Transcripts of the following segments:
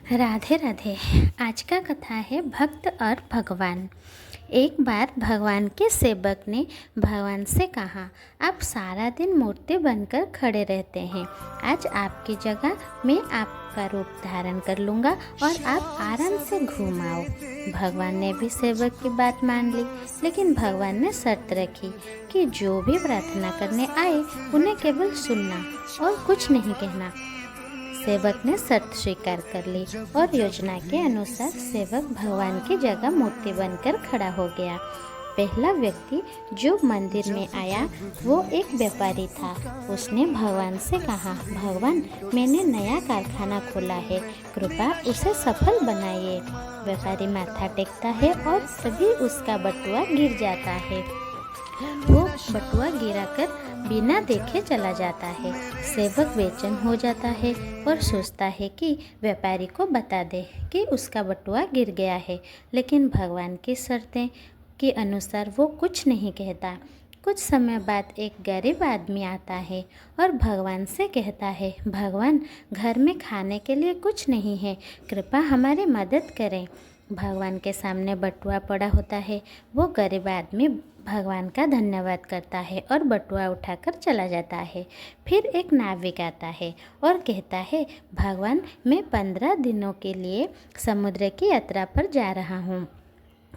राधे राधे। आज का कथा है भक्त और भगवान। एक बार भगवान के सेवक ने भगवान से कहा, आप सारा दिन मूर्ति बनकर खड़े रहते हैं, आज आपकी जगह मैं आपका रूप धारण कर लूँगा और आप आराम से घूम आओ। भगवान ने भी सेवक की बात मान ली, लेकिन भगवान ने शर्त रखी कि जो भी प्रार्थना करने आए उन्हें केवल सुनना और कुछ नहीं कहना। सेवक ने शर्त स्वीकार कर ली और योजना के अनुसार सेवक भगवान की जगह मूर्ति बनकर खड़ा हो गया। पहला व्यक्ति जो मंदिर में आया वो एक व्यापारी था। उसने भगवान से कहा, भगवान मैंने नया कारखाना खोला है, कृपया उसे सफल बनाइए। व्यापारी माथा टेकता है और तभी उसका बटुआ गिर जाता है। वो बटुआ गिराकर बिना देखे चला जाता है। सेवक बेचैन हो जाता है और सोचता है कि व्यापारी को बता दे कि उसका बटुआ गिर गया है, लेकिन भगवान की शर्तें के अनुसार वो कुछ नहीं कहता। कुछ समय बाद एक गरीब आदमी आता है और भगवान से कहता है, भगवान घर में खाने के लिए कुछ नहीं है, कृपया हमारी मदद करें। भगवान के सामने बटुआ पड़ा होता है। वो गरीब आदमी भगवान का धन्यवाद करता है और बटुआ उठाकर चला जाता है। फिर एक नाविक आता है और कहता है, भगवान मैं 15 दिनों के लिए समुद्र की यात्रा पर जा रहा हूँ,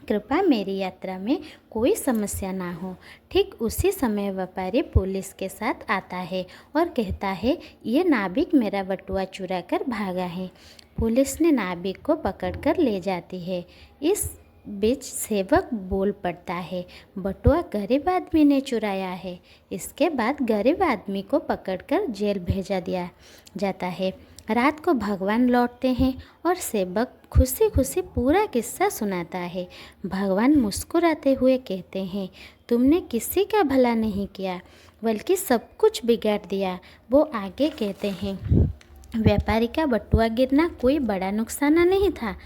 कृपया मेरी यात्रा में कोई समस्या ना हो। ठीक उसी समय व्यापारी पुलिस के साथ आता है और कहता है, ये नाविक मेरा बटुआ चुरा कर भागा है। पुलिस ने नाविक को पकड़कर ले जाती है। इस बीच सेवक बोल पड़ता है, बटुआ गरीब आदमी ने चुराया है। इसके बाद गरीब आदमी को पकड़कर जेल भेजा दिया जाता है। रात को भगवान लौटते हैं और सेवक खुशी खुशी पूरा किस्सा सुनाता है। भगवान मुस्कुराते हुए कहते हैं, तुमने किसी का भला नहीं किया बल्कि सब कुछ बिगाड़ दिया। वो आगे कहते हैं, व्यापारी का बटुआ गिरना कोई बड़ा नुकसान नहीं था,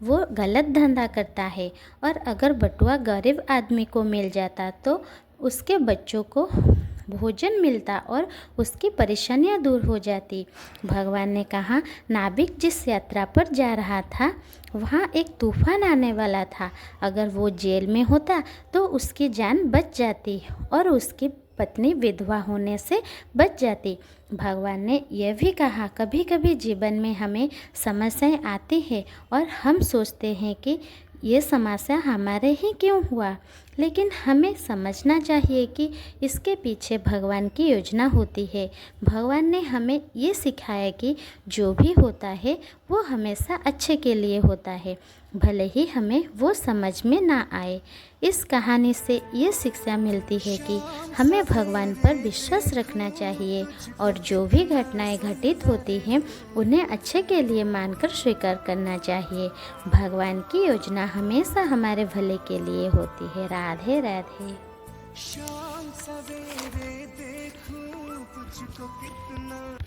वो गलत धंधा करता है, और अगर बटुआ गरीब आदमी को मिल जाता तो उसके बच्चों को भोजन मिलता और उसकी परेशानियां दूर हो जाती। भगवान ने कहा, नाविक जिस यात्रा पर जा रहा था वहाँ एक तूफान आने वाला था। अगर वो जेल में होता तो उसकी जान बच जाती और उसकी पत्नी विधवा होने से बच जाती। भगवान ने यह भी कहा, कभी कभी जीवन में हमें समस्याएं आती है और हम सोचते हैं कि ये समस्या हमारे ही क्यों हुआ, लेकिन हमें समझना चाहिए कि इसके पीछे भगवान की योजना होती है। भगवान ने हमें ये सिखाया कि जो भी होता है वो हमेशा अच्छे के लिए होता है, भले ही हमें वो समझ में ना आए। इस कहानी से ये शिक्षा मिलती है कि हमें भगवान पर विश्वास रखना चाहिए और जो भी घटनाएं घटित होती हैं उन्हें अच्छे के लिए मानकर स्वीकार करना चाहिए। भगवान की योजना हमेशा हमारे भले के लिए होती है। राधे राधे। शाम सवेरे देखूं तुझको कितना